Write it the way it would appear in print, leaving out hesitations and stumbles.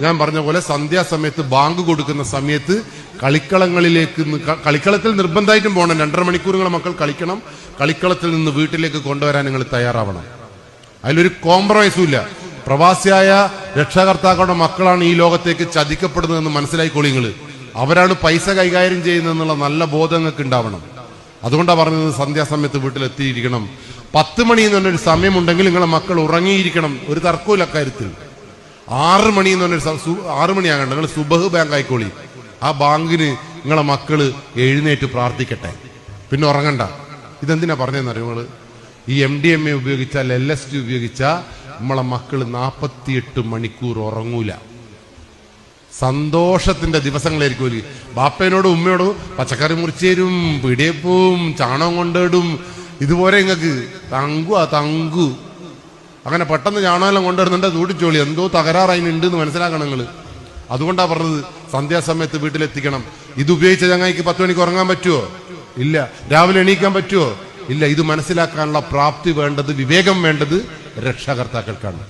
ഞാൻ പറഞ്ഞ പോലെ സന്ധ്യാസമയത്ത് ബാങ്ക് കൊടുക്കുന്ന സമയത്ത് കളിക്കളങ്ങളിലേക്ക് കളിക്കളത്തിൽ നിർബന്ധമായിട്ടും പോകണം. 2.5 മണിക്കൂർ നിങ്ങളെ മക്കൾ കളിക്കണം. കളിക്കളത്തിൽ നിന്ന് വീട്ടിലേക്ക് കൊണ്ടുവരാൻ നിങ്ങൾ തയ്യാറാവണം. അതിലൊരു കോംപ്രമൈസും ഇല്ല. പ്രവാസിയായ രക്ഷാകർത്താക്കളുടെ മക്കളാണ് ഈ ലോകത്തേക്ക് ചതിക്കപ്പെടുന്നതെന്ന് മനസ്സിലായിക്കോളി. നിങ്ങൾ അവരാണ് പൈസ കൈകാര്യം ചെയ്യുന്നതെന്നുള്ള നല്ല ബോധം നിങ്ങൾക്ക് ഉണ്ടാവണം. അതുകൊണ്ടാണ് പറഞ്ഞത് സന്ധ്യാസമയത്ത് വീട്ടിലെത്തിയിരിക്കണം. 10 മണി എന്ന് പറഞ്ഞൊരു സമയമുണ്ടെങ്കിൽ നിങ്ങളെ മക്കൾ ഉറങ്ങിയിരിക്കണം. ഒരു തർക്കവും അക്കാര്യത്തിൽ. 6 മണി എന്ന് പറഞ്ഞൊരു 6 മണിയാകണ്ട, നിങ്ങൾ സുബഹ് ബാങ്ക് ആയിക്കോളി. ആ ബാങ്കിന് നിങ്ങളെ മക്കള് എഴുന്നേറ്റ് പ്രാർത്ഥിക്കട്ടെ, പിന്നെ ഉറങ്ങണ്ട. ഇതെന്തിനാ പറഞ്ഞതെന്നറിയോ? നിങ്ങൾ ഈ MDMA ഉപയോഗിച്ചാൽ LSD ഉപയോഗിച്ചാൽ നമ്മളെ മക്കള് 48 മണിക്കൂർ ഉറങ്ങൂല. സന്തോഷത്തിന്റെ ദിവസങ്ങളായിരിക്കും. ബാപ്പേനോടും ഉമ്മയോടും പച്ചക്കറി മുറിച്ചേരും, പിടിയപ്പവും ചാണകം കൊണ്ടിടും. ഇതുപോലെ നിങ്ങൾക്ക് തങ്കു അങ്ങനെ പെട്ടെന്ന് ചാണകം കൊണ്ടുവരുന്നുണ്ട് തൂട്ടിച്ചോളി. എന്തോ തകരാറതിനുണ്ട് എന്ന് മനസ്സിലാക്കണം നിങ്ങൾ. അതുകൊണ്ടാ പറഞ്ഞത് സന്ധ്യാസമയത്ത് വീട്ടിലെത്തിക്കണം. ഇത് ഉപയോഗിച്ച ചങ്ങായിക്ക് 10 മണിക്ക് ഉറങ്ങാൻ പറ്റുമോ? ഇല്ല. രാവിലെ എണീക്കാൻ പറ്റുമോ? ഇല്ല. ഇത് മനസ്സിലാക്കാനുള്ള പ്രാപ്തി വേണ്ടത്, വിവേകം വേണ്ടത് രക്ഷാകർത്താക്കൾക്കാണ്.